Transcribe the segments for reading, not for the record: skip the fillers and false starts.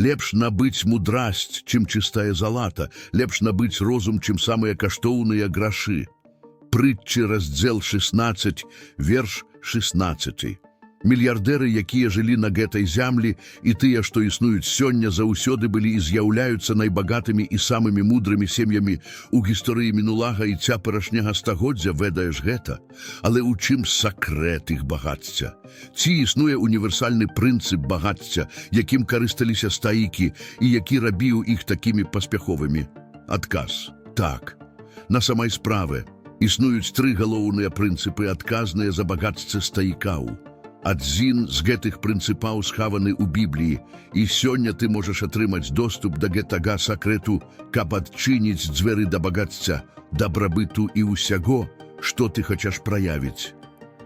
Лепш набыць мудрасць, чым чыстая залата, лепш набыць розум, чым самыя каштоўныя грашы. Прытчы, раздзел 16, верш 16. Мільярдэры, якія жылі на гэтай зямлі, і тыя, што існуюць сёння, заўсёды былі і з'яўляюцца найбагатымі і самымі мудрымі сем'ямі ў гісторыі мінулага і цяперашняга стагоддзя, ведаеш гэта. Але ў чым сакрэт іх багацця? Ці існуе універсальны прынцып багацця, якім карысталіся стаікі і які рабіў іх такімі паспяховымі? Адказ – так. На самай справе існуюць тры галоўныя прынцыпы, адказныя за багацце стаікаў. Адзін з гэтых прынцыпаў схаваны ў Бібліі, і сёння ты можаш атрымаць доступ да гэтага сакрэту, каб адчыніць дзверы да багацця, дабрабыту і ўсяго, што ты хочаш праявіць.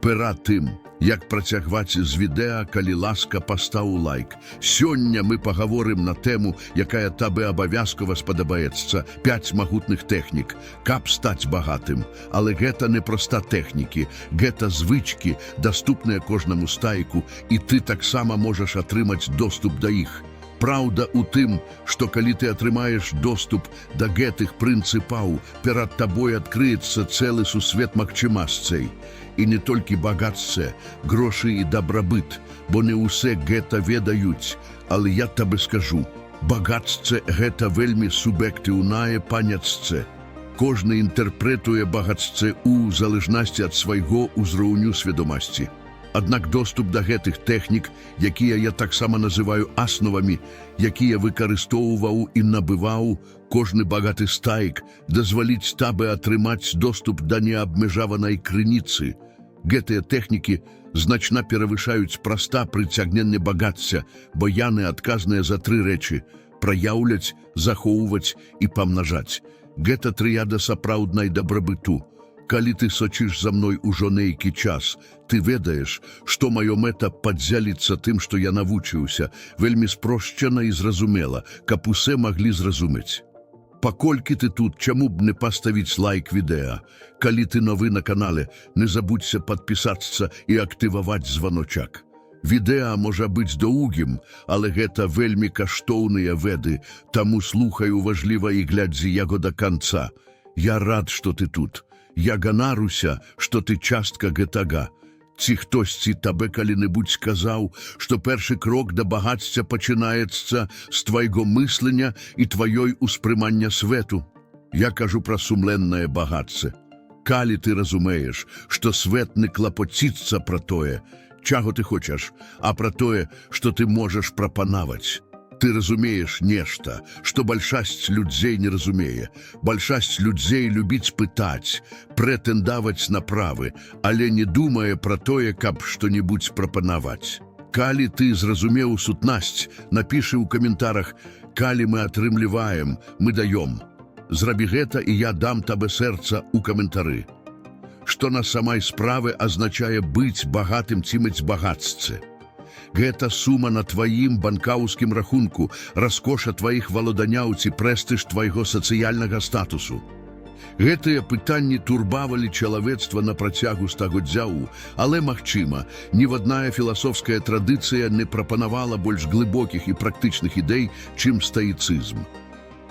Перад тым, як працягваць з відэа, калі ласка, пастаў лайк. Сёння мы пагаворым на тэму, якая табе абавязкова спадабаецца, 5 магутных тэхнік, каб стаць багатым. Але гэта не проста тэхнікі, гэта звычкі, даступныя кожнаму стаіку, і ты таксама можаш атрымаць доступ да іх. Праўда ў тым, што калі ты атрымаеш доступ да гэтых прынцыпаў, перад табой адкрыецца цэлы сусвет магчымасцей. І не толькі багацце, грошы і дабрабыт, бо не ўсе гэта ведаюць, але я табе скажу, багацце гэта вельмі суб'ектыўнае паняцце. Кожны інтэрпрэтуе багацце ў залежнасці ад свайго ўзроўню свядомасці. Аднак доступ да гэтых тэхнік, якія я таксама называю асновамі, якія выкарыстоўваў і набываў кожны багаты стаік, дазваліць табе атрымаць доступ да неабмежаванай крыніцы. Гэтыя тэхнікі значна перавышаюць проста прыцягненне багацця, бо яны адказныя за 3 рэчы – праяўляць, захоўваць і памнажаць. Гэта трыяда сапраўднай дабрабыту. Калі ты сочыш за мной ужо нейкі час, ты ведаеш, што маё мэта падзяліцца тым, што я навучыўся, вельмі спрошчана і зразумела, каб усе маглі зразумець. Паколькі ты тут, чаму б не паставіць лайк відэа? Калі ты новы на канале, не забудься падпісацца і актываваць званочак. Відэа можа быць доўгім, але гэта вельмі каштоўныя веды, таму слухай уважліва і глядзі яго да канца. Я рад, што ты тут. Я ганаруся, што ты частка гэтага. Ці хтосьці табе калі-небудзь сказаў, што першы крок да багацця пачынаецца з твайго мыслення і тваёй успрымання свету. Я кажу пра сумленнае багацце. Калі ты разумееш, што свет не клапоціцца пра тое, чаго ты хочаш, а пра тое, што ты можаш прапанаваць. Ты разумееш нешта, што бальшасць людзей не разумее. Бальшасць людзей любіць пытаць, прэтэндаваць на правы, але не думае пра тое, каб што-небудзь прапанаваць. Калі ты зразумеў сутнасць, напішы ў каментарах, калі мы атрымліваем, мы даём. Зрабі гэта, і я дам табе сэрца ў каментары. Што на самай справе азначае быць багатым ці мець багацце. Гэта сума на тваім банкаўскім рахунку, раскоша тваіх валоданняў ці прэстыж твайго сацыяльнага статусу. Гэтыя пытанні турбавалі чалавецтва на працягу стагоддзяў, але, магчыма, нівадная філасофская традыцыя не прапанавала больш глыбокіх і практычных ідэй, чым стаіцызм.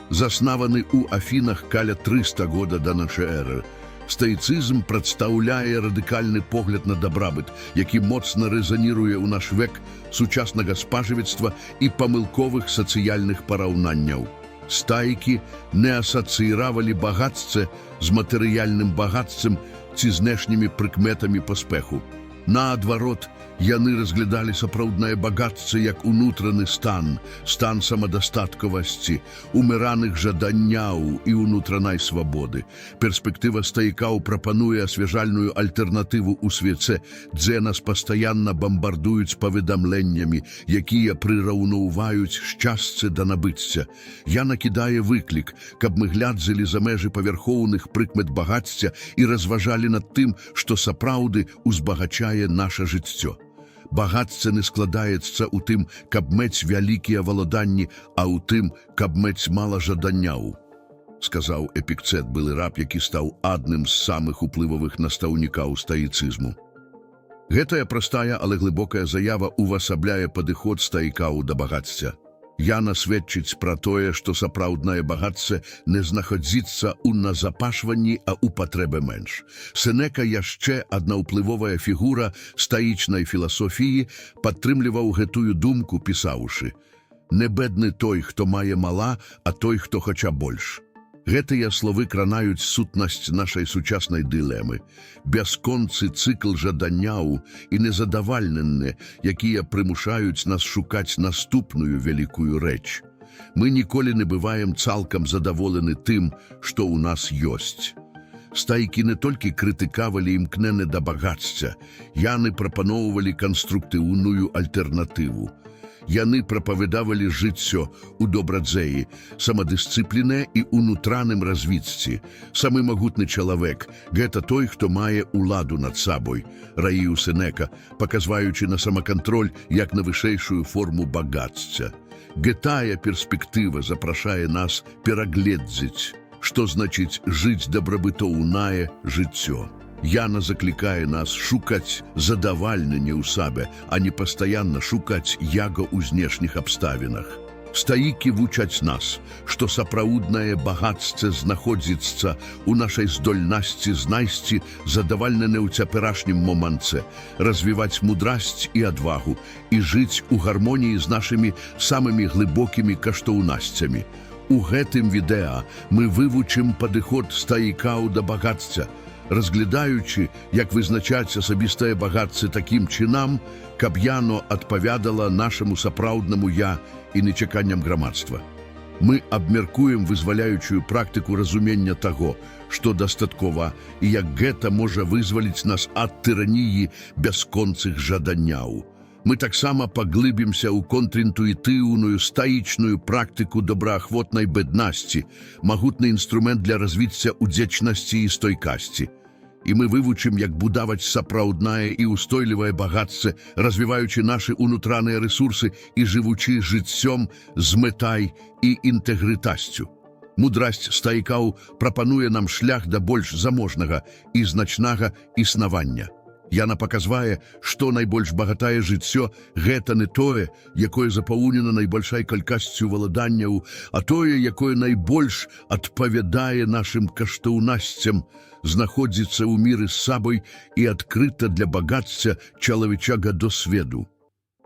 Заснаваны ў Афінах каля 300 года да нашай эры, стаіцызм прадстаўляе радыкальны погляд на дабрабыт, які моцна рэзаніруе ў наш век сучаснага спажывецтва і памылковых сацыяльных параўнанняў. Стаікі не асацыіравалі багацце з матэрыяльным багаццем ці знешнімі прыкметамі паспеху. Наадварот, яны разглядалі сапраўднае багацце як унутраны стан, стан самадастаткавасці, умираных жаданняў і унутранай свабоды. Перспектыва стаікаў прапануе асвяжальную альтэрнатыву ў свеце, дзе нас пастаянна бамбардуюць паведамленнямі, якія прыраўноўваюць шчасце да набыцця. Я накідае выклік, каб мы глядзелі за межы павярхоўных прыкмет багацця і разважалі над тым, што сапраўды узбагачае наша жыццё. Багацце не складаецца ў тым, каб мець вялікія валоданні, а ў тым, каб мець мала жаданняў, сказаў Эпікцэт, былы раб, які стаў адным з самых уплывовых настаўнікаў стаіцызму. Гэтая простая, але глыбокая заява увасабляе падыход стаікаў да багацця. Яна сведчыць пра тое, што сапраўднае багацце не знаходзіцца ў назапашванні, а ў патрэбе менш. Сенека, яшчэ адна ўплывовая фігура стаічнай філасофіі, падтрымліваў гэтую думку, пісаўшы: «Не бедны той, хто мае мала, а той, хто хоча больш». Гэтыя словы кранаюць сутнасць нашай сучаснай дылемы. Бясконцы цыкл жаданняў і незадавальненне, якія прымушаюць нас шукаць наступную вялікую рэч. Мы ніколі не бываем цалкам задаволены тым, што ў нас ёсць. Стайкі не толькі крытыкавалі імкненне да багацця, яны прапаноўвалі канструктыўную альтэрнатыву. Яны прапавядавалі жыццё ў добрадзеі, самадысцыпліне і ўнутраным развіцці. Самы магутны чалавек – гэта той, хто мае уладу над сабой, раіў Сенека, паказваючы на самакантроль як на вышэйшую форму багацця. Гэтая перспектыва запрашае нас перагледзець, што значыць жыць дабрабытоўнае жыццё. Яна заклікае нас шукаць задавальненне ў сабе, а не пастаянна шукаць яго ў знешніх абставінах. Стаікі вучаць нас, што сапраўднае багацце знаходзіцца ў нашай здольнасці знайсці задавальненне ў цяперашнім моманце, развіваць мудрасць і адвагу і жыць у гармоніі з нашымі самымі глыбокімі каштоўнасцямі. У гэтым відэа мы вывучым падыход стаікаў да багацця, разглядаючы, як вызначаць асабістае багацце такім чынам, каб яно адпавядала нашаму сапраўднаму «я» і нечаканням грамадства. Мы абмяркуем вызваляючую практыку разумення таго, што дастаткова і як гэта можа вызваліць нас ад тыраніі бясконцых жаданняў. Мы таксама паглыбімся ў контрінтуітыўную стаічную практыку добраахвотнай беднасці, магутны інструмент для развіцця удзечнасці і стойкасці. І мы вывучым, як будаваць сапраўднае і ўстойлівае багацце, развіваючы нашы ўнутраныя рэсурсы і жывучы жыццём з мэтай і інтэгрытасцю. Мудрасць стаікаў прапануе нам шлях да больш заможнага і значнага існавання. Яна паказвае, што найбольш багатае жыццё – гэта не тое, якое запаўнена найбольшай колькасцю валаданняў, а тое, якое найбольш адпавядае нашым каштоўнасцям, знаходзіцца ў міры з сабой і адкрыта для багацця чалавечага досведу.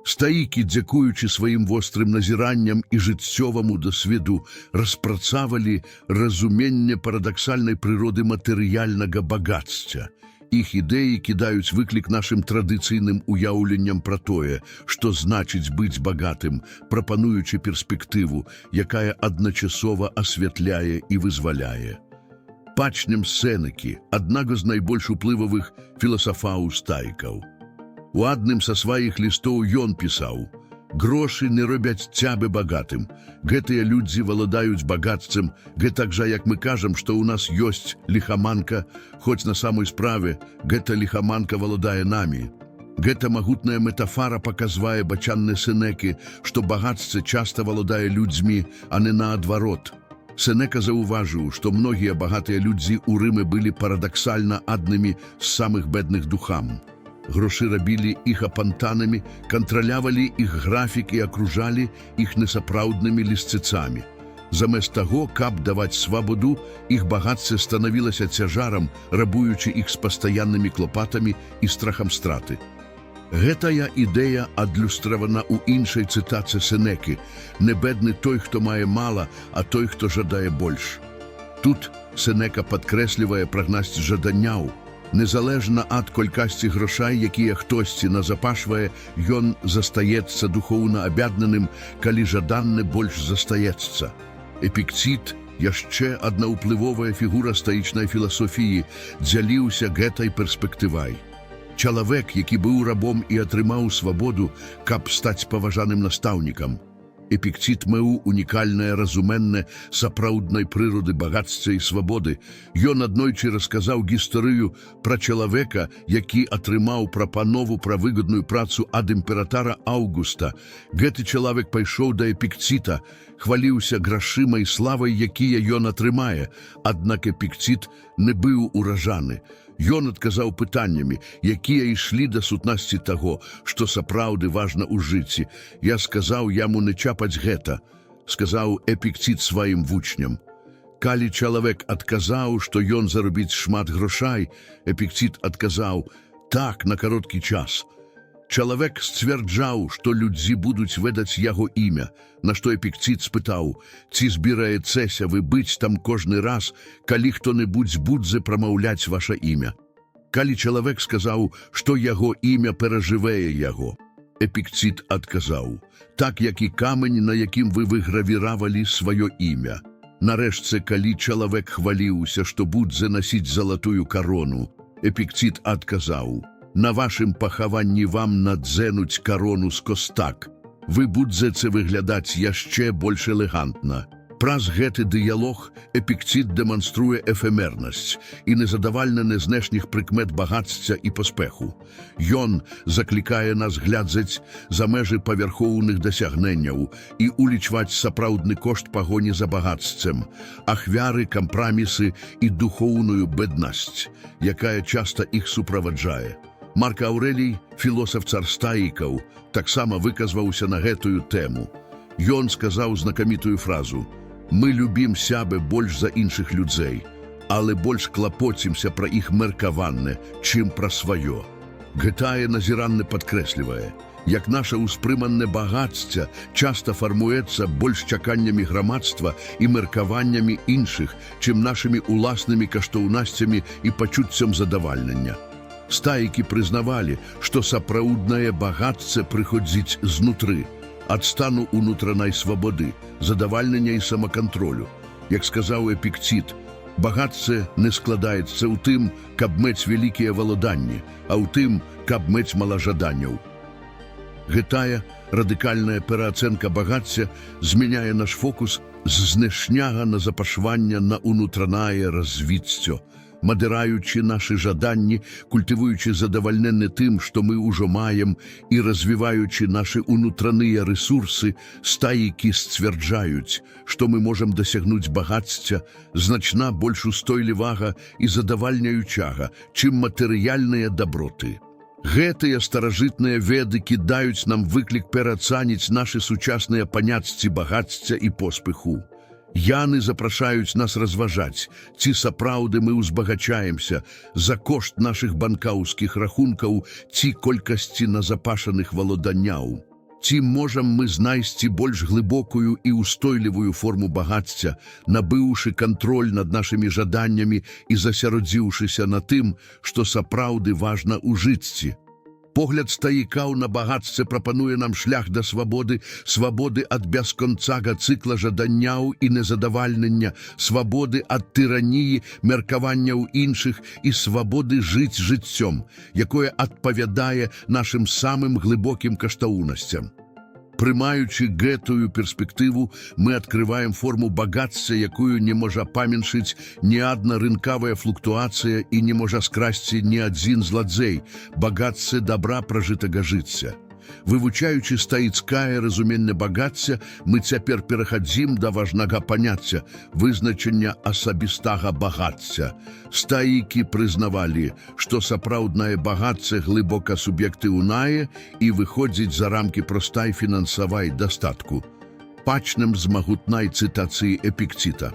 Стаікі, дзякуючы сваім вострым назіранням і жыццёваму досведу, распрацавалі разуменне парадаксальнай прыроды матэрыяльнага багацця. Іх ідэі кідаюць выклік нашым традыцыйным уяўленням пра тое, што значыць быць багатым, прапануючы перспектыву, якая адначасова асвятляе і вызваляе. Пачнем з Сенекі, аднаго з найбольш уплывавых філасафаў стаікаў. У адным са сваіх лістоў ён пісаў: «Грошы не робяць цябе багатым. Гэтыя людзі валадаюць багаццем, гэтак жа, як мы кажам, што ў нас ёсць ліхаманка, хоць на самой справе гэта ліхаманка валадае намі». Гэта магутная метафара паказвае бачанне Сенекі, што багацце часта валадае людзьмі, а не наадварот. Сенека заўважыў, што многія багатыя людзі ў Рыме былі парадаксальна аднымі з самых бедных духам. Грошы рабілі іх апантанамі, кантралявалі іх графік і акружалі іх несапраўднымі лісцыцамі. Замест таго, каб даваць свабоду, іх багацце станавілася цяжарам, рабуючы іх з пастаяннымі клопатамі і страхам страты. Гэтая ідэя адлюстравана ў іншай цытаце Сенекі: «Не бедны той, хто мае мала, а той, хто жадае больш». Тут Сенека падкрэслівае прагнасць жаданняў. Незалежна ад колькасці грошай, якія хтосьці назапашвае, ён застаецца духоўна абяднаным, калі жаданне больш застаецца. Эпікцит, яшчэ адна ўплывовая фігура стаічнай філасофіі, дзяліўся гэтай перспектывай. Чалавек, які быў рабом і атрымаў свабоду, каб стаць паважаным настаўнікам. Эпікцит меў унікальнае разуменне сапраўднай прыроды багацця і свабоды. Ён аднойчы расказаў гістарыю пра чалавека, які атрымаў прапанову пра выгадную працу ад імператара Аўгуста. Гэты чалавек пайшоў да Эпікцита, хваліўся грашыма і славай, якія ён атрымае. Аднак Эпікцит не быў уражаны. Ён адказаў пытаннямі, якія ішлі да сутнасці таго, што сапраўды важна ў жыцці. Я сказаў яму не чапаць гэта, сказаў Эпікцит сваім вучням. Калі чалавек адказаў, што ён заробіць шмат грошай, Эпікцит адказаў: так, на кароткі час. Чалавек сцвярджаў, што людзі будуць ведаць яго імя, на што Эпікцит спытаў: ці збіраецеся вы быць там кожны раз, калі хто-небудзь будзе прамаўляць ваша імя? Калі чалавек сказаў, што яго імя перажывее яго, Эпікцит адказаў: так, як і камень, на якім вы выгравіравалі сваё імя. Нарэшце, калі чалавек хваліўся, што будзе насіць залатую карону, Эпікцит адказаў: на вашым пахаванні вам надзенуць карону з костак. Вы будзеце выглядаць яшчэ больш элегантна. Праз гэты дыялог Эпікцит дэманструе эфемернасць і незадавальнене знешніх прыкмет багацця і паспеху. Ён заклікае нас глядзець за межы павярхоўных дасягненняў і улічваць сапраўдны кошт пагоні за багаццем, ахвяры, кампрамісы і духоўную беднасць, якая часта іх суправаджае. Марк Аўрэлій, філосаф цар стаікаў, таксама выказваўся на гэтую тэму. Ён сказаў знакамітую фразу: «Мы любім сябе больш за іншых людзей, але больш клапоцімся пра іх меркаванне, чым пра сваё». Гэтае назіранне падкрэслівае, як наша ўспрыманне багацця часта фармуецца больш чаканнямі грамадства і меркаваннямі іншых, чым нашымі уласнымі каштоўнасцямі і пачуццем задавальнення. Стаікі прызнавалі, што сапраўднае багацце прыходзіць знутры, ад стану унутранай свабоды, задавальнення і самакантролю. Як сказаў Эпікцит, багацце не складаецца ў тым, каб мець вялікія валоданні, а ў тым, каб мець мала жаданняў. Гэтая радыкальная пераацэнка багацця змяняе наш фокус з знешняга на запашвання на унутранае развіццё, мадыраючы нашы жаданні, культывуючы задавальненне тым, што мы ўжо маем, і развіваючы нашы унутраныя рэсурсы, стаікі сцвярджаюць, што мы можам дасягнуць багацця значна больш устойлівага і задавальняючага, чым матэрыяльныя даброты. Гэтыя старажытныя веды кідаюць нам выклік пераацаніць нашы сучасныя паняцці багацця і поспеху. Яны запрашаюць нас разважаць, ці сапраўды мы ўзбагачаемся за кошт нашых банкаўскіх рахункаў ці колькасці назапашаных валоданняў. Ці можам мы знайсці больш глыбокую і ўстойлівую форму багацця, набыўшы кантроль над нашымі жаданнямі і засяродзіўшыся на тым, што сапраўды важна ў жыцці. Погляд стаікаў на багацце прапануе нам шлях да свабоды, свабоды ад бясконцага цыкла жаданняў і незадавальнення, свабоды ад тыраніі, меркаванняў іншых і свабоды жыць жыццём, якое адпавядае нашым самым глыбокім каштоўнасцям. Прымаючы гэтую перспектыву, мы адкрываем форму багацця, якую не можа паменшыць ні адна рынкавая флуктуацыя і не можа скрасці ні адзін зладзей, багацце дабра пражытага жыцця. Вывучаючы стаіцкае разуменне багацця, мы цяпер перахадзім да важнага паняцця – вызначення асабістага багацця. Стаікі прызнавалі, што сапраўднае багацце глыбока суб'ектыўнае і выходзіць за рамкі простай фінансавай дастатку. Пачнем з магутнай цытацыі Эпікцита.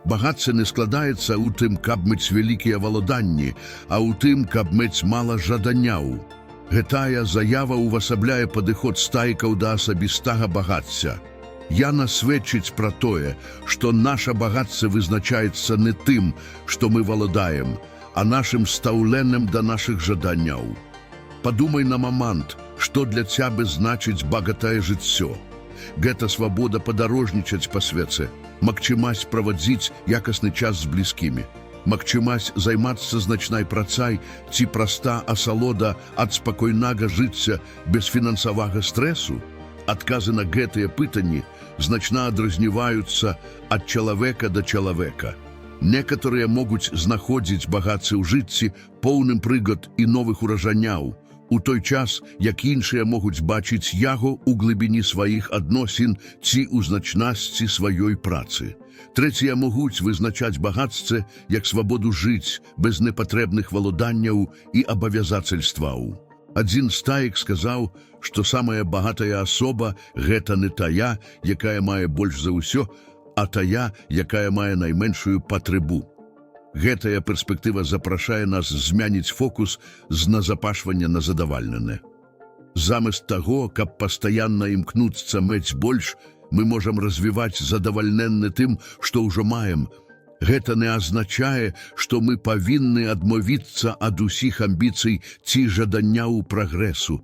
Багацце не складаецца ў тым, каб мець вялікія валоданні, а ў тым, каб мець мала жаданняў. Гэтая заява ўвасабляе падыход стаікаў да асабістага багацця. Яна сведчыць пра тое, што наша багацце вызначаецца не тым, што мы валадаем, а нашым стаўленнем да нашых жаданняў. Падумай на момант, што для цябе значыць багатае жыццё. Гэта свабода падарожнічаць па свеце, магчымасць правадзіць якасны час з блізкімі, магчымасць займацца значнай працай ці праста асалода ад спакойнага жыцця без фінансавага стрэсу? Адказы на гэтыя пытанні значна адрозніваюцца ад чалавека да чалавека. Некаторыя могуць знаходзіць багацце ў жыцці поўным прыгод і новых уражанняў. у той час, як іншыя могуць бачыць яго ў глыбіні сваіх адносін ці ў значнасці сваёй працы. Трэція могуць вызначаць багацце як свабоду жыць без непатрэбных валоданняў і абавязацельстваў. Адзін стаік сказаў, што самая багатая асоба – гэта не тая, якая мае больш за ўсё, а тая, якая мае найменшую патребу. Гэтая перспектыва запрашае нас змяніць фокус з назапашвання на задавальненне. Замест таго, каб пастаянна імкнуцца мець больш, мы можам развіваць задавальненне тым, што ўжо маем. Гэта не азначае, што мы павінны адмовіцца ад усіх амбіцый ці жаданняў прагрэсу.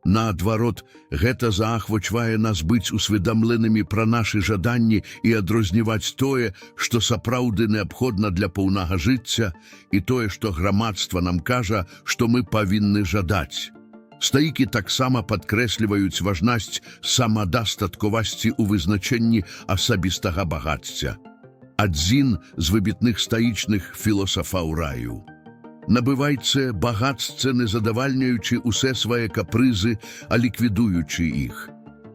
Наадварот, гэта заахвочвае нас быць усведамленымі пра нашы жаданні і адрозніваць тое, што сапраўды неабходна для поўнага жыцця, і тое, што грамадства нам кажа, што мы павінны жадаць. Стаікі таксама падкрэсліваюць важнасць самадастатковасці ў вызначэнні асабістага багацця. Адзін з выбітных стаічных філосафаў раю. Набывайце багацце, не задавальняючы усе свае капрызы, а ліквідуючы іх.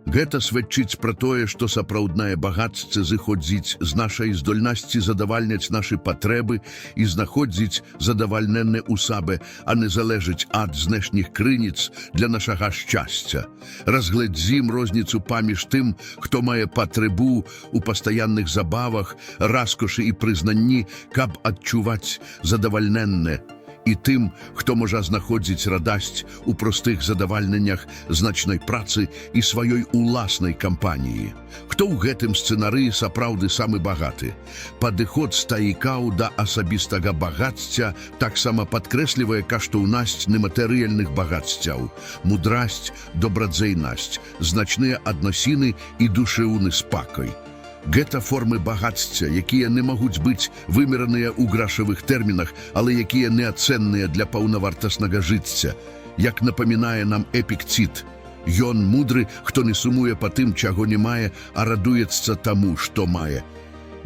Гэта сведчыць пра тое, што сапраўднае багацце зыходзіць з нашай здольнасці задавальняць нашы патрэбы і знаходзіць задавальненне ў сабе, а не залежыць ад знешніх крыніц для нашага шчасця. Разгледзім розніцу паміж тым, хто мае патребу ў пастаянных забавах, раскошы і прызнанні, каб адчуваць задавальненне, і тым, хто можа знаходзіць радасць у простых задавальненнях значнай працы і сваёй уласнай кампаніі. Хто ў гэтым сцэнарыі сапраўды самы багаты? Падыход стаікаў да асабістага багацця таксама падкрэслівае каштоўнасць нематэрыяльных багаццяў, мудрасць, добрадзейнасць, значныя адносіны і душэўны спакой. Гэта формы багацця, якія не могуць быць вымераныя ў грашавых тэрмінах, але якія неацэнныя для паўнавартаснага жыцця. Як напамінае нам Эпікцід, ён мудры, хто не сумуе па тым, чаго не мае, а радуецца таму, што мае.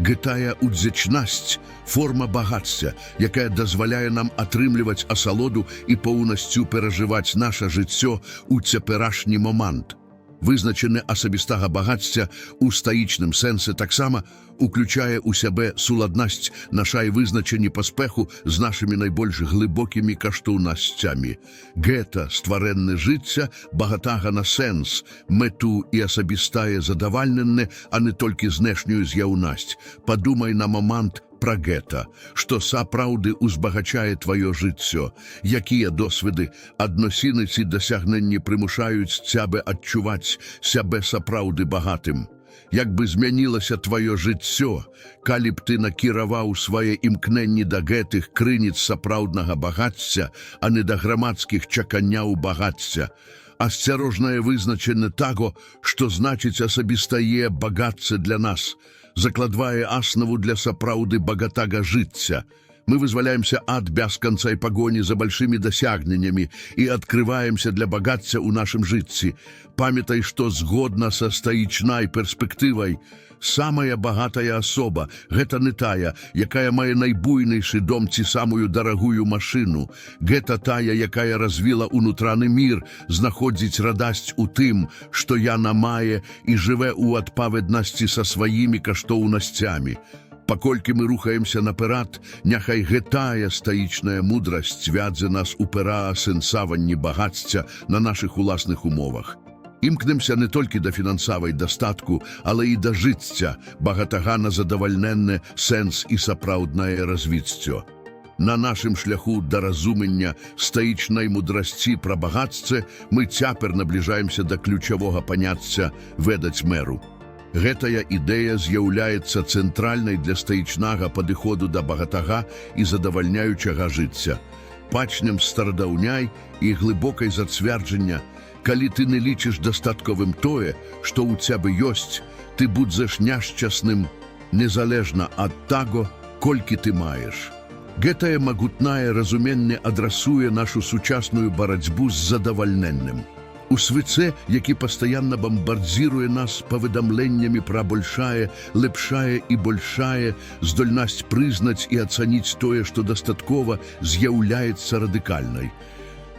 Гэтая удзячнасць – форма багацця, якая дазваляе нам атрымліваць асалоду і поўнасцю перажываць наша жыццё ў цяперашні момант. Вызначэнне асабістага багацця ў стаічным сэнсе таксама уключае ў сябе суладнасць нашай вызначэнні паспеху з нашымі найбольш глыбокімі каштоўнасцямі. Гэта стварэнне жыцця багатага на сэнс, мэту і асабістае задавальненне, а не толькі знешнюю з'яўнасць. Падумай на момант пра гэта, што сапраўды узбагачае тваё жыццё, якія досведы, адносіны ці дасягненні прымушаюць цябе адчуваць сябе сапраўды багатым. Як бы змянілася тваё жыццё, калі б ты накіраваў свае імкненні да гэтых крыніц сапраўднага багацця, а не да грамадскіх чаканняў багацця. Асцярожнае вызначэнне таго, што значыць асабістае багацце для нас, закладвае аснову для сапраўды багатага жыцця. Мы вызваляемся ад бясканцай пагоні за большими дасягненнямі і адкрываемся для багацця ў нашым жыцці. Памятай, што згодна са стаічнай перспектывай, самая багатая асоба – гэта не тая, якая мае найбуйнейшы дом ці самую дарагую машыну. Гэта тая, якая развіла унутраны мір, знаходзіць радасць у тым, што яна мае і жыве ў адпаведнасці са сваімі каштоўнасцямі. Паколькі мы рухаемся наперад, няхай гэтая стаічная мудрасць вядзе нас у пераасэнсаванні багацця на нашых уласных умовах. Імкнемся не толькі да фінансавай дастатку, але і да жыцця, багатага на задавальненне, сэнс і сапраўднае развіццё. На нашым шляху да разумення стаічнай мудрасці пра багацце мы цяпер набліжаемся да ключавога паняцця «ведаць меру». Гэтая ідэя з'яўляецца цэнтральнай для стаічнага падыходу да багатага і задавальняючага жыцця. Пачнем з старадаўняй і глыбокай зацвярджання. Калі ты не лічыш дастатковым тое, што ў цябе ёсць, ты будзеш няшчасным, незалежна ад таго, колькі ты маеш. Гэтае магутнае разуменне адрасуе нашу сучасную барацьбу з задавальненнем. У свеце, які пастаянна бамбардзіруе нас паведамленнямі пра большае, лепшае і большае, здольнасць прызнаць і ацаніць тое, што дастаткова, з'яўляецца радыкальнай.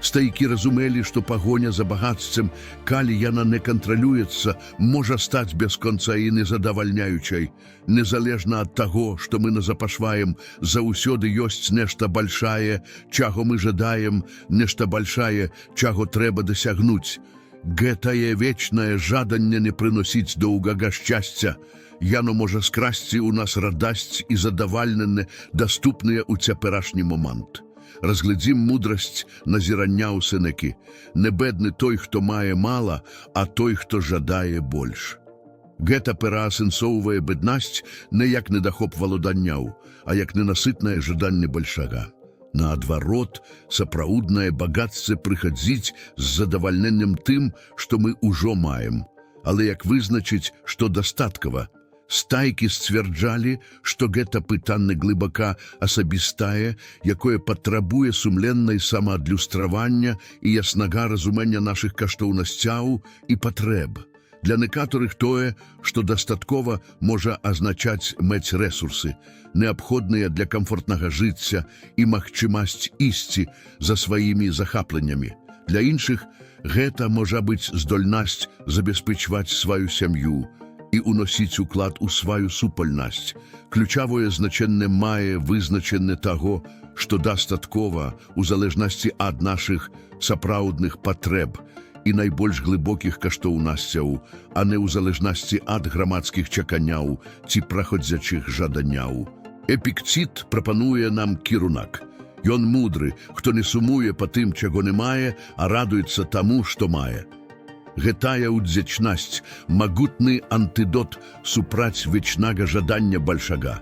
Стаікі разумелі, што пагоня за багаццем, калі яна не кантралюецца, можа стаць без конца і незадавальняючай. Незалежна ад таго, што мы назапашваем, заўсёды ёсць нешта большае, чаго мы жадаем, нешта большае, чаго трэба дасягнуць. Гэтае вечнае жаданне не прыносіць доўгага шчасця. Яно можа скрасці ў нас радасць і задавальненне, даступныя ў цяперашні момант. Разглядзім мудрасць назірання ў Сенекі. Не бедны той, хто мае мала, а той, хто жадае больш. Гэта пераасэнсоўвае беднасць не як недахоп валоданняў, а як ненасытнае жаданне большага. Наадварот, сапраўднае багацце прыходзіць з задавальненнем тым, што мы ўжо маем. Але як вызначыць, што дастаткава? Стайкі сцвярджалі, што гэта пытанне глыбака асабістае, якое патрабуе сумленнай самаадлюстравання і яснага разумення нашых каштоўнасцяў і патрэб. Для некаторых тое, што дастаткова, можа азначаць мець рэсурсы, неабходныя для камфортнага жыцця і магчымасць ісці за сваімі захапленнямі. Для іншых гэта можа быць здольнасць забяспечваць сваю сям'ю і уносіць уклад у сваю супольнасць. Ключавое значэнне мае вызначэнне таго, што дастаткова у залежнасці ад нашых сапраўдных патрэб і найбольш глыбокіх каштоўнасцяў, а не ў залежнасці ад грамадскіх чаканняў ці праходзячых жаданняў. Эпікцит прапануе нам кірунак. Ён мудры, хто не сумуе па тым, чаго не мае, а радуецца таму, што мае. Гэтая ўдзячнасць – магутны антыдот супраць вечнага жадання большага.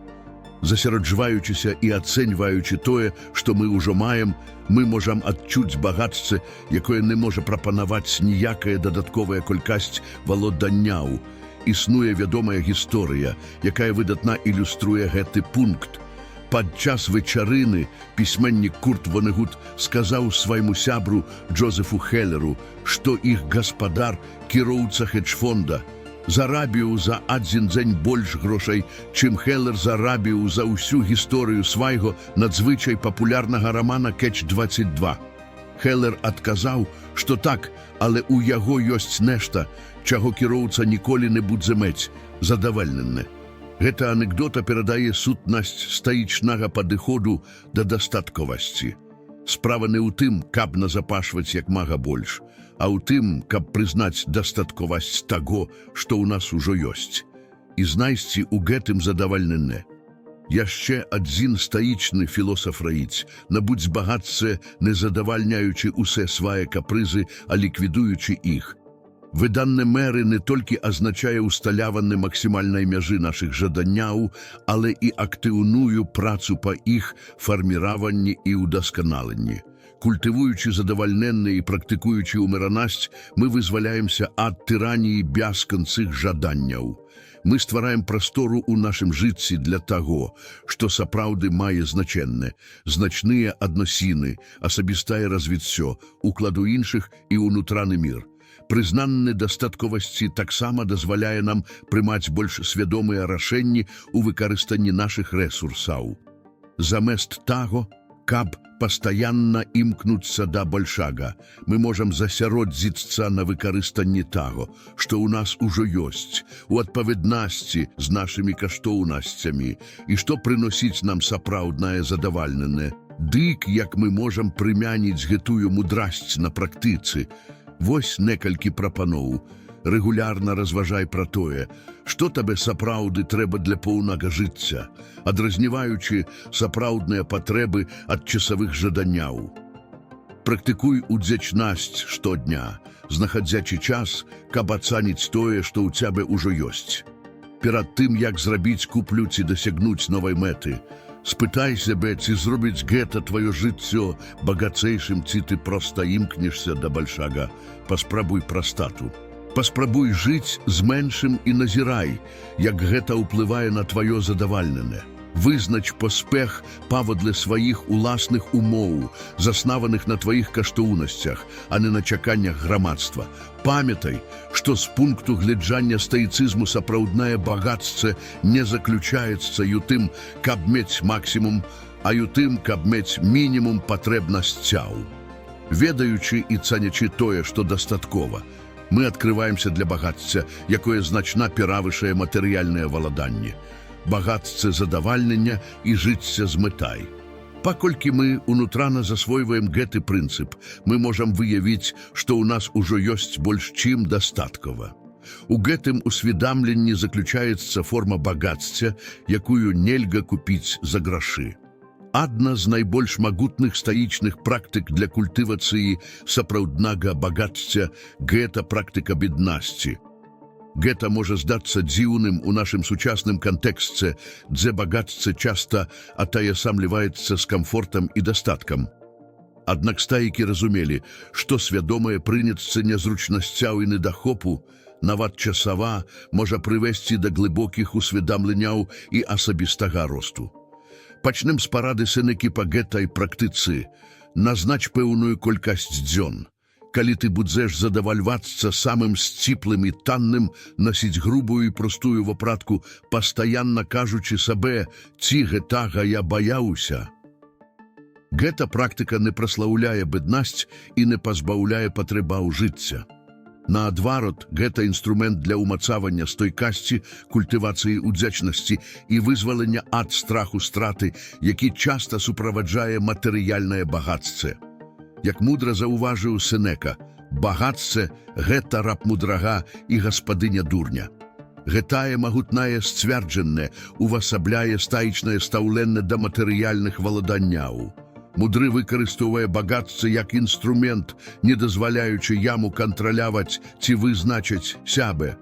Засяроджваючыся і ацэньваючы тое, што мы ўжо маем, мы можам адчуць багацце, якое не можа прапанаваць ніякая дадатковая колькасць валоданняў. Існуе вядомая гісторыя, якая выдатна ілюструе гэты пункт. Падчас вечарыны пісьменнік Курт Вонегут сказаў свайму сябру Джозефу Хеллеру, што іх гаспадар, кіроўца хедж-фонда, зарабіў за адзін дзень больш грошай, чым Хеллер зарабіў за ўсю гісторыю свайго надзвычай папулярнага рамана «Кетч-22». Хеллер адказаў, што так, але ў яго ёсць нешта, чаго кіроўца ніколі не будзе мець – задавальненне. Гэта анекдота перадае сутнасць стаічнага падыходу да дастатковасці. Справа не ў тым, каб назапашваць як мага больш, а ў тым, каб прызнаць дастатковасць таго, што ў нас ужо ёсць, і знайсці ў гэтым задавальненне. Яшчэ адзін стаічны філосаф раіць: набудзь багацце, не задавальняючы усе свае капрызы, а ліквідуючы іх. Выданне меры не толькі азначае усталяванне максімальнай мяжы нашых жаданняў, але і актыўную працу па іх фарміраванні і ўдасканаленні. Культывуючы задавальненне і практыкуючы ўмеранасць, мы вызваляемся ад тыраніі бясканцых жаданняў. Мы ствараем прастору ў нашым жыцці для таго, што сапраўды мае значэнне, значныя адносіны, асабістае развіццё, уклад у іншых і ўнутраны мір. Прызнанне дастатковасці таксама дазваляе нам прымаць больш свядомыя рашэнні ў выкарыстанні нашых рэсурсаў. Замест таго, каб пастаянна імкнуцца да большага, мы можам засяродзіцца на выкарыстанні таго, што ў нас ужо ёсць, у адпаведнасці з нашымі каштоўнасцямі і што прыносіць нам сапраўднае задавальненне. Дык, як мы можам прымяніць гэтую мудрасць на практыцы? Вось некалькі прапаноў. Рэгулярна разважай пра тое, што табе сапраўды трэба для поўнага жыцця, адразніваючы сапраўдныя патрэбы ад часавых жаданняў. Практыкуй удзячнасць штодня, знаходзячы час, каб ацаніць тое, што ў цябе ўжо ёсць. Перад тым, як зрабіць куплю ці дасягнуць новай мэты, спытай сябе, ці зробіць гэта тваё жыццё багацейшым, ці ты проста імкнешся да большага. Паспрабуй прастату. Паспрабуй жыць з меншым і назірай, як гэта ўплывае на тваё задавальненне. Вызнач поспех паводле сваіх уласных умоў, заснаваных на тваіх каштоўнасцях, а не на чаканнях грамадства. Памятай, што з пункту гледжання стаіцызму сапраўднае багацце не заключаецца ў тым, каб мець максімум, а ў тым, каб мець мінімум патрэбнасцяў. Ведаючы і цанячы тое, што дастаткова, мы адкрываемся для багацця, якое значна перавышае матэрыяльнае валаданне. Багацце задавальнення і жыцця з мэтай. Паколькі мы унутрана засвойваем гэты прынцып, мы можам выявіць, што ў нас ужо ёсць больш чым дастаткова. У гэтым усведамленні заключаецца форма багацця, якую нельга купіць за грашы. Адна з найбольш магутных стаічных практык для культывацыі сапраўднага багацця – гэта практыка беднасці. Гэта можа здацца дзіўным у нашым сучасным кантэксце, дзе багацце часта атаясамліваецца з камфортам і дастаткам. Аднак стаікі разумелі, што свядомае прыняцце нязручнасцяў і недахопу, нават часава, можа прывесці да глыбокіх усведамленняў і асабістага росту. Пачнем з парады Сенекі па гэтай практыцы. Назнач пэўную колькасць дзён. Калі ты будзеш задавальвацца самым сціплым і танным, насіць грубую і простую вапратку, пастаянна кажучы сабе «ці гэтага я баяўся». Гэта практыка не праслаўляе беднасць і не пазбаўляе патрэбаў жыцця. Наадварот, гэта інструмент для ўмацавання стойкасці, культывацыі удзячнасці і вызвалення ад страху страты, які часта суправаджае матэрыяльнае багацце. Як мудра заўважыў Сенека, багацце – гэта раб мудрага і гаспадыня дурня. Гэтае магутнае сцвярджанне увасабляе стаічнае стаўленне да матэрыяльных валаданняў. Мудры выкарыстоўвае багацце як інструмент, не дазваляючы яму кантраляваць ці вызначыць сябе.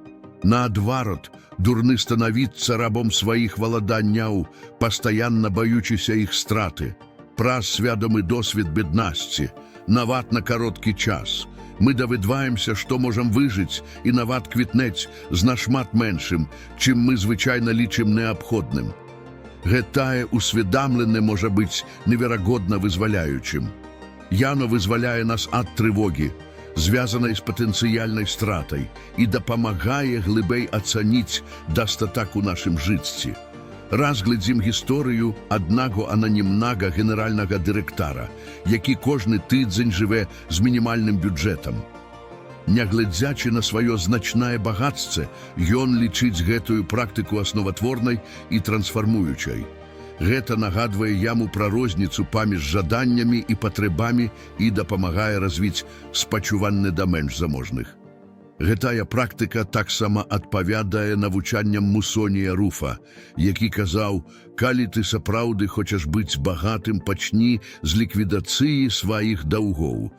Наадварот, дурны станавіцца рабом сваіх валаданняў, пастаянна баючыся іх страты. Праз свядомы досвед беднасці, нават на кароткі час. Мы даведваемся, што можам выжыць і нават квітнець з нашмат меншым, чым мы звычайна лічым неабходным. Гэтае усведамленне можа быць неверагодна вызваляючым. Яно вызваляе нас ад трывогі, звязанай з патэнцыяльнай стратай, і дапамагае глыбей ацаніць дастатак у нашым жыцці. Разглядзім гісторыю аднаго ананімнага генеральнага дырэктара, які кожны тыдзень жыве з мінімальным бюджэтам. Нягледзячы на сваё значнае багацце, ён лічыць гэтую практыку асноватворнай і трансфармуючай. Гэта нагадвае яму пра розніцу паміж жаданнямі і патрэбамі і дапамагае развіць спачуванне да менш заможных. Гэтая практыка таксама адпавядае навучанням Мусонія Руфа, які казаў: «Калі ты сапраўды хочаш быць багатым, пачні з ліквідацыі сваіх даўгоў».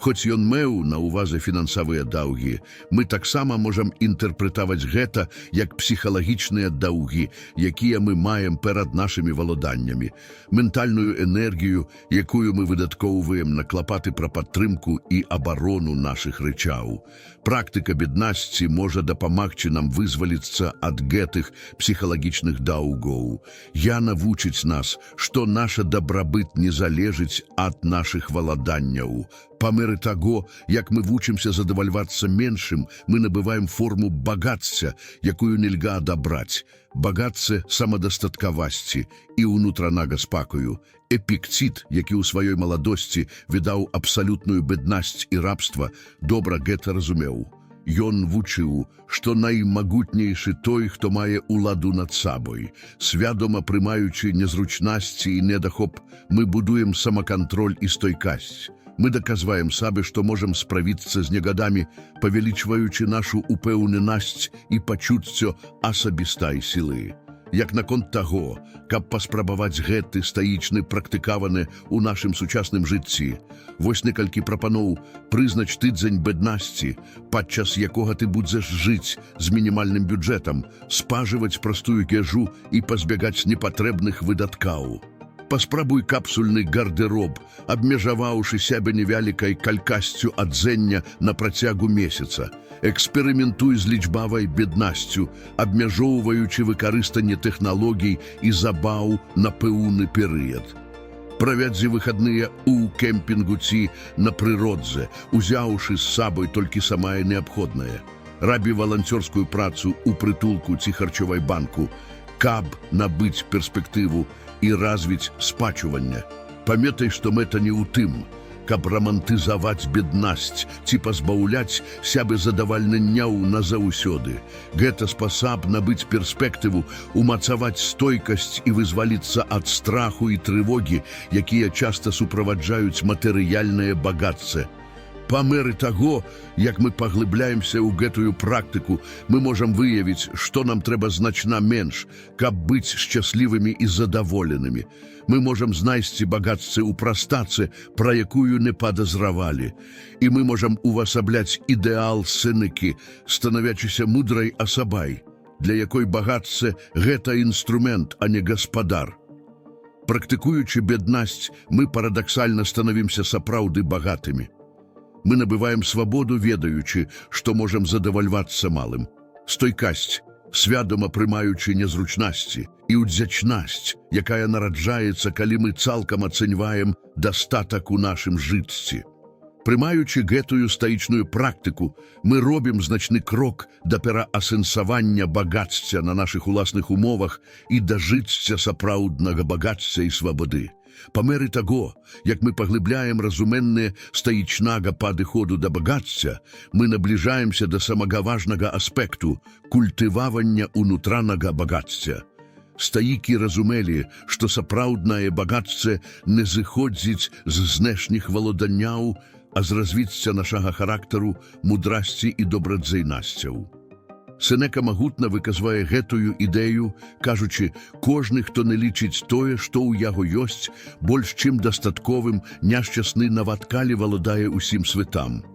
Хоць ён меў на ўвазе фінансавыя даўгі, мы таксама можам інтэрпрэтаваць гэта як псіхалагічныя даўгі, якія мы маем перад нашымі валоданнямі, ментальную энергію, якую мы выдаткоўваем на клапаты пра падтрымку і абарону нашых рэчаў. Практыка беднасці можа дапамагчы нам вызваліцца ад гэтых псіхалагічных даўгоў. Яна вучыць нас, што наша дабрабыт не залежыць ад нашых валаданняў. Па меры таго, як мы вучымся задавальвацца меншым, мы набываем форму багацця, якую нельга адабраць. Багацце самадастаткавасці і ўнутранага спакою. Эпікцід, які ў сваёй маладосці відаў абсалютную беднасць і рабства, добра гэта разумеў. Ён вучыў, што наймагутнейшы той, хто мае ўладу над сабой. Свядома прымаючы незручнасці і недахоп, мы будуем самакантроль і стойкасць. Мы даказваем сабе, што можам справіцца з негадамі, павялічваючы нашу упэўненасць і пачуццё асабістай сілы. Як наконт таго, каб паспрабаваць гэты стаічны практыкаваны ў нашым сучасным жыцці. Вось некалькі прапаноў: прызнач тыдзень беднасці, падчас якога ты будзеш жыць з мінімальным бюджэтам, спажываць простую ежу і пазбягаць непатрэбных выдаткаў. Паспрабуй капсульны гардэроб, абмежаваўшы сябе невялікай калькасцю адзення на працягу месяца. Эксперыментуй з лічбавай беднасцю, абмяжоўваючы выкарыстанне тэхналогій і забаў на пэўны перыяд. Правядзі выхадныя ў кемпінгу ці на прыродзе, узяўшы з сабой толькі самае неабходнае. Рабі валанцёрскую працу ў прытулку ці харчовай банку, каб набыць перспектыву і развіць спачуванне. Памятай, што мэта не ў тым, каб рамантызаваць беднасць ці пазбаўляць сябе задавальненняў назаўсёды. Гэта спасаб набыць перспектыву, умацаваць стойкасць і вызваліцца ад страху і трывогі, якія часта суправаджаюць матэрыяльнае багацце. Па меры таго, як мы паглыбляемся ў гэтую практыку, мы можам выявіць, што нам трэба значна менш, каб быць шчаслівымі і задаволенымі. Мы можам знайсці багацце ў прастацы, пра якую не падазравалі. І мы можам увасабляць ідэал Сенекі, становячыся мудрай асабай, для якой багацце – гэта інструмент, а не гаспадар. Практыкуючы беднасць, мы парадаксальна становімся сапраўды багатымі. Мы набываем свабоду, ведаючы, што можам задавальвацца малым. Стойкасць, свядома прымаючы незручнасці, і ўдзячнасць, якая нараджаецца, калі мы цалкам ацэньваем дастатак у нашым жыцці. Прымаючы гэтую стаічную практыку, мы робім значны крок да пераасэнсавання багацця на нашых уласных умовах і да жыцця сапраўднага багацця і свабоды. Па меры таго, як мы паглыбляем разуменне стаічнага падыходу да багацця, мы набліжаемся да самага важнага аспекту – культывавання унутранага багацця. Стаікі разумелі, што сапраўднае багацце не зыходзіць з знешніх валоданняў, а з развіцця нашага характару, мудрасці і добрадзейнасцяў. Сенека магутна выказвае гэтую ідэю, кажучы, кожны, хто не лічыць тое, што ў яго ёсць, больш чым дастатковым, няшчасны нават калі валодае ўсім светам.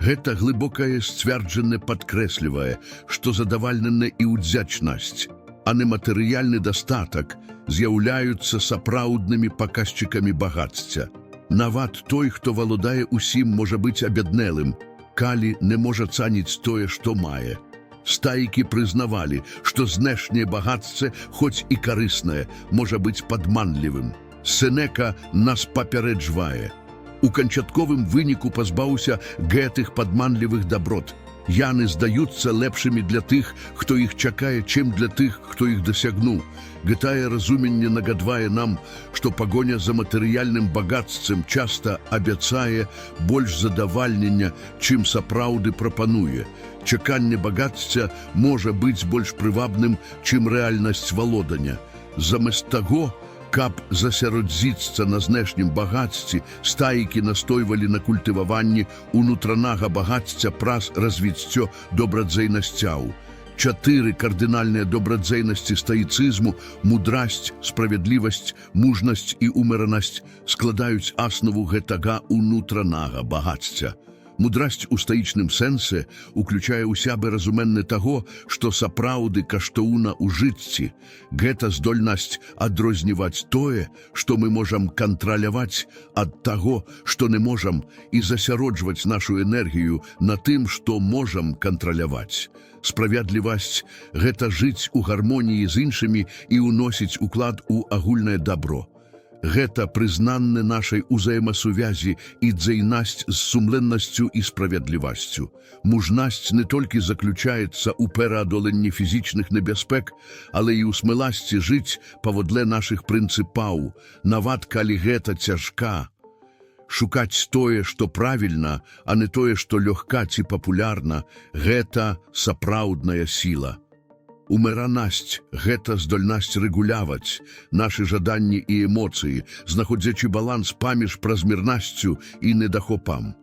Гэта глыбокае сцвярджанне падкрэслівае, што задавальненне і ўдзячнасць, а не матэрыяльны дастатак з'яўляюцца сапраўднымі паказчыкамі багацця. Нават той, хто валодае усім, можа быць абяднелым, калі не можа цаніць тое, што мае. Стаікі прызнавалі, што знешняе багацце, хоць і карыснае, можа быць падманлівым. Сенека нас папярэджвае. У канчатковым выніку пазбаўся гэтых падманлівых даброт. Яны здаюцца лепшымі для тых, хто іх чакае, чым для тых, хто іх дасягнуў. Гэтае разуменне нагадвае нам, што пагоня за матэрыяльным багаццем часта абяцае больш задавальнення, чым сапраўды прапануе. Чаканне багацця можа быць больш прывабным, чым рэальнасць валодання. Замест таго, каб засяродзіцца на знешнім багацці, стаікі настойвалі на культываванні унутранага багацця праз развіццё добрадзейнасцяў. 4 кардынальныя добрадзейнасці стаіцызму – мудрасць, справядлівасць, мужнасць і умеранасць – складаюць аснову гэтага унутранага багацця. Мудрасць у стаічным сэнсе уключае ў сябе разуменне таго, што сапраўды каштоўна ў жыцці. Гэта здольнасць адрозніваць тое, што мы можам кантраляваць, ад таго, што не можам, і засяроджваць нашу энергію на тым, што можам кантраляваць. Справядлівасць – гэта жыць у гармоніі з іншымі і ўносіць уклад у агульнае дабро. Гэта прызнанне нашай узаемасувязі і дзейнасць з сумленнасцю і справядлівасцю. Мужнасць не толькі заключаецца ў пераадоленні фізічных небяспек, але і ў смеласці жыць паводле нашых прынцыпаў, нават калі гэта цяжка. Шукаць тое, што правільна, а не тое, што лёгка ці папулярна – гэта сапраўдная сіла. Умеранасць – гэта здольнасць рэгуляваць нашы жаданні і эмоцыі, знаходзячы баланс паміж празмернасцю і недахопам.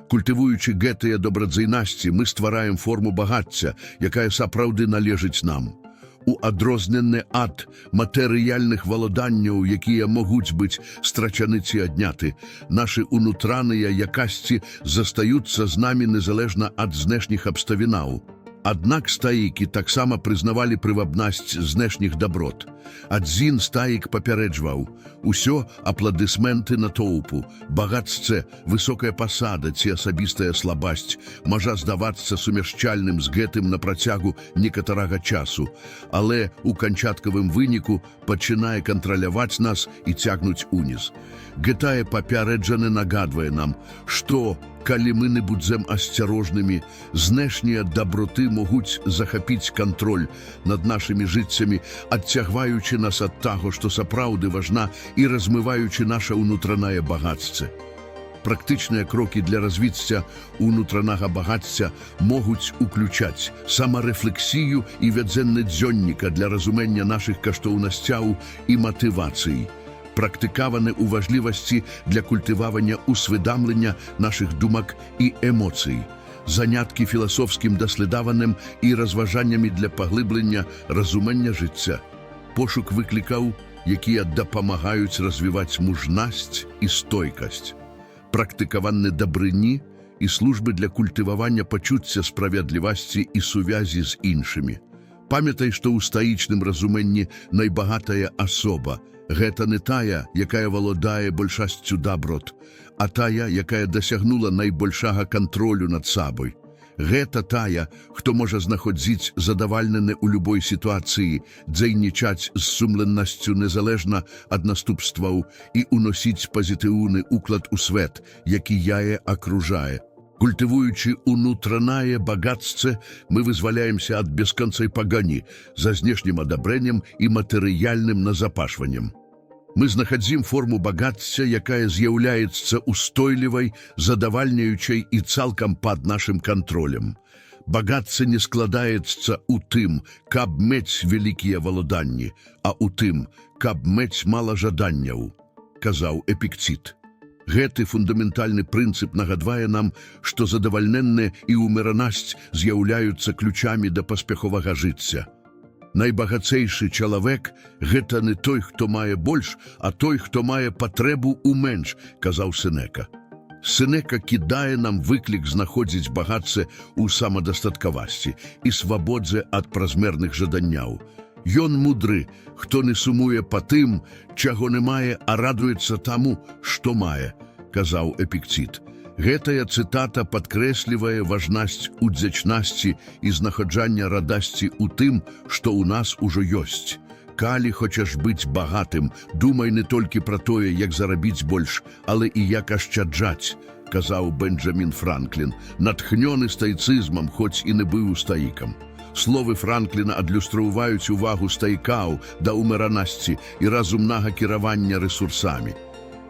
Культывуючы гэтыя добрадзейнасці, мы ствараем форму багацця, якая сапраўды належыць нам. У адрозненне ад матэрыяльных валоданняў, якія могуць быць страчаны ці адняты, нашы унутраныя якасці застаюцца з намі незалежна ад знешніх абставінаў. Аднак стаікі таксама прызнавалі прывабнасць знешніх даброт. Адзін стаік папярэджваў: усё апладысменты натоўпу, багацце, высокая пасада ці асабістая слабасць можа здавацца сумяшчальным з гэтым на працягу некаторага часу, але у канчаткавым выніку пачынае кантраляваць нас і цягнуць уніз. Гэтае папярэджанне нагадвае нам, што калі мы не будзем асцярожнымі, знешнія даброты могуць захапіць кантроль над нашымі жыццямі, адцягваючы нас ад таго, што сапраўды важна, і размываючы наша ўнутранае багацце. Практычныя крокі для развіцця унутранага багацця могуць уключаць самарэфлексію і вядзенне дзённіка для разумення нашых каштоўнасцяў і матывацый, практыкаваны ў важлівасці для культывавання усведамлення нашых думак і эмоцый, заняткі філасофскім даследаваннем і разважаннямі для паглыблення разумення жыцця, пошук выклікаў, якія дапамагаюць развіваць мужнасць і стойкасць, практыкаванне дабрыні і службы для культывавання пачуцця справядлівасці і сувязі з іншымі. Памятай, што ў стаічным разуменні найбагатая асоба – гэта не тая, якая валодае большасцю даброт, а тая, якая дасягнула найбольшага кантролю над сабой. Гэта тая, хто можа знаходзіць задавальнене ў любой сітуацыі, дзейнічаць з сумленнасцю незалежна ад наступстваў і уносіць пазітыўны уклад у свет, які яе акружае. Культывуючы унутранае багацце, мы вызваляемся ад бесконцай пагані за знешнім адабрэннем і матэрыяльным назапашваннем. Мы знаходзім форму багацця, якая з'яўляецца устойлівай, задавальняючай і цалкам пад нашым кантролем. Багацце не складаецца ў тым, каб мець вялікія валоданні, а ў тым, каб мець мала жаданняў, казаў Эпікцід. Гэты фундаментальны прынцып нагадвае нам, што задавальненне і ўмеранасць з'яўляюцца ключамі да паспяховага жыцця. Найбагацейшы чалавек – гэта не той, хто мае больш, а той, хто мае патрэбу ў менш, казаў Сенека. Сенека кідае нам выклік знаходзіць багацце ў самадастаткавасці і свабодзе ад празмерных жаданняў. Ён мудры, хто не сумуе па тым, чаго не мае, а радуецца таму, што мае, казаў Эпікцід. Гэтая цытата падкрэслівае важнасць удзячнасці і знаходжання радасці ў тым, што ў нас ужо ёсць. Калі хочаш быць багатым, думай не толькі пра тое, як зарабіць больш, але і як ашчаджаць, казаў Бенджамін Франклін, натхнёны стаіцызмам, хоць і не быў стаікам. Словы Франкліна адлюстроўваюць увагу стаікаў да ўмеранасці і разумнага кіравання рэсурсамі.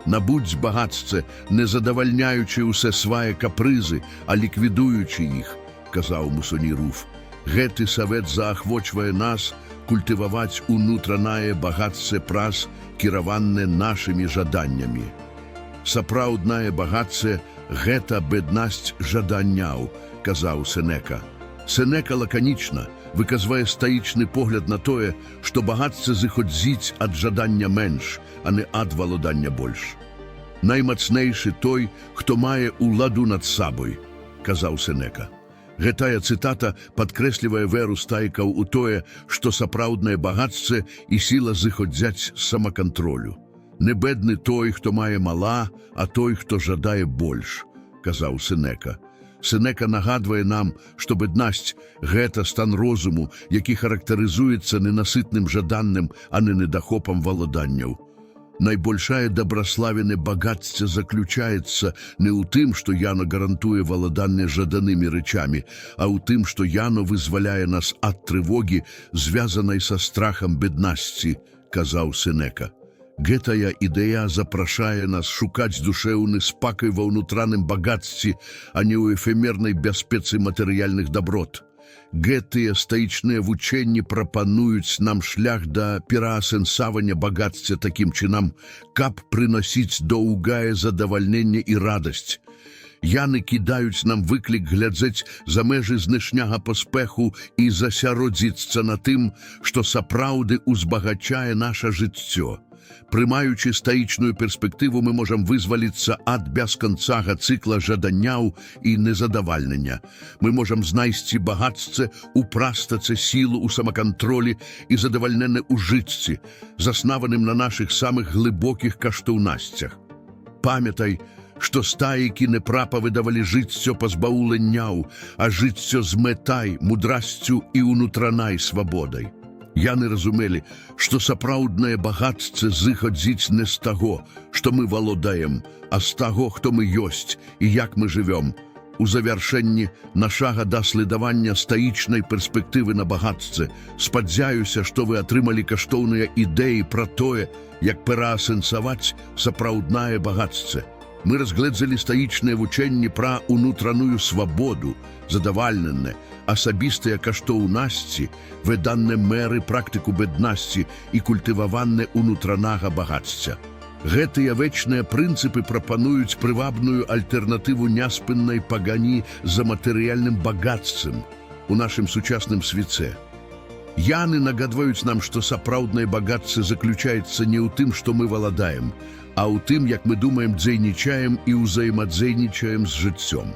Набудзь багацце, не задавальняючы ўсе свае капрызы, а ліквідуючы іх, казаў Мусоні Руф. Гэты савет заахвочвае нас культываваць унутранае багацце праз кіраванне нашымі жаданнямі. Сапраўднае багацце – гэта беднасць жаданняў, казаў Сенека. Сенека лаканічна выказвае стаічны погляд на тое, што багацце зыходзіць ад жадання менш, а не ад валодання больш. Наймацнейшы той, хто мае ўладу над сабой, казаў Сенека. Гэтая цытата падкрэслівае веру стаікаў у тое, што сапраўднае багацце і сіла зыходзяць з самакантролю. Не бедны той, хто мае мала, а той, хто жадае больш, казаў Сенека. Сенека нагадвае нам, што беднасць – гэта стан розуму, які характарызуецца ненасытным жаданнем, а не недахопам валоданняў. Найбольшае дабраславене багацце заключаецца не ў тым, што яно гарантуе валаданне жаданымі рэчамі, а ў тым, што яно вызваляе нас ад трывогі, звязанай са страхам беднасці, казаў Сенека. Гэтая ідэя запрашае нас шукаць душэўны спакой ва ўнутраным багацці, а не ў эфемернай бяспецы матэрыяльных даброт. Гэтыя стаічныя вучэнні прапануюць нам шлях да пераасэнсавання багацця такім чынам, каб прыносіць доўгае задавальненне і радасць. Яны кідаюць нам выклік глядзець за межы знешняга паспэху і засяродзіцца на тым, што сапраўды узбагачае наша жыццё. Прымаючы стаічную перспектыву, мы можам вызваліцца ад бесканцага цыкла жаданняў і незадавальнення. Мы можам знайсці багацце ў прастацы, сілу ў самакантролі і задавальненне ў жыцці, заснаваным на нашых самых глыбокіх каштоўнасцях. Памятай, што стаікі не прапаведавалі жыццё пазбаўленняў, а жыццё з мэтай, мудрасцю і ўнутранай свабодай. Яны разумелі, што сапраўднае багацце зыходзіць не з таго, што мы валодаем, а з таго, хто мы ёсць і як мы жывём. У завяршэнні нашага даследавання стаічнай перспектывы на багацце спадзяюся, што вы атрымалі каштоўныя ідэі пра тое, як пераасэнсаваць сапраўднае багацце. Мы разгледзалі стаічныя вучэнні пра унутраную свабоду, задавальненне, асабістыя каштоўнасці, выданне мэры практыку беднасці і культываванне унутранага багацця. Гэтыя вечныя прынцыпы прапануюць прывабную альтэрнатыву няспыннай пагані за матэрыяльным багаццем у нашым сучасным свеце. Яны нагадваюць нам, што сапраўднае багацце заключаецца не ў тым, што мы валадаем, а ў тым, як мы думаем, дзейнічаем і ўзаемадзейнічаем з жыццём.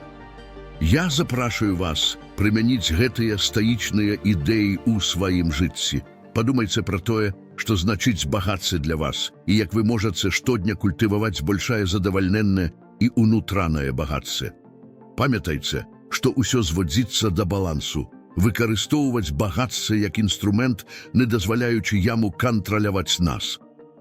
Я запрашаю вас прымяніць гэтыя стаічныя ідэі ў сваім жыцці. Падумайце пра тое, што значыць багацце для вас, і як вы можаце штодня культываваць большае задавальненне і унутранае багацце. Памятайце, што ўсё зводзіцца да балансу, выкарыстоўваць багацце як інструмент, не дазваляючы яму кантраляваць нас.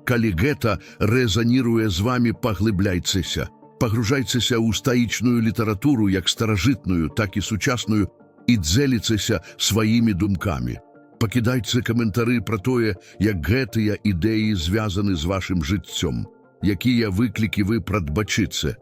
Калі гэта рэзаніруе з вамі, паглыбляйцеся, пагружайцеся ў стаічную літаратуру як старажытную, так і сучасную, і дзеліцеся сваімі думкамі. Пакідайце каментары пра тое, як гэтыя ідэі звязаны з вашым жыццём, якія выклікі вы прадбачыце.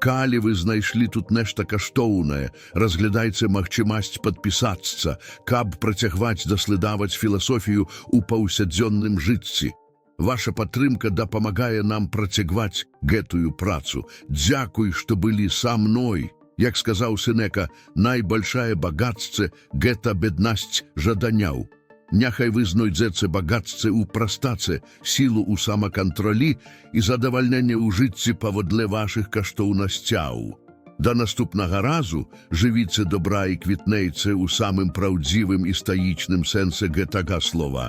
Калі вы знайшлі тут нешта каштоўнае, разглядайце магчымасць падпісацца, каб працягваць даследаваць філасофію ў паўсядзённым жыцці. Ваша падтрымка дапамагае нам працягваць гэтую працу. Дзякуй, што былі са мной. Як сказаў Сенека, найбольшае багацце – гэта беднасць жаданяў. Няхай вы знойдзеце багацце ў прастаце, сілу ў самакантролі і задавальненне ў жыцці паводле вашых каштоўнасцяў. Да наступнага разу жывіце добра і квітнейце ў самым праўдзівым і стаічным сэнсе гэтага слова.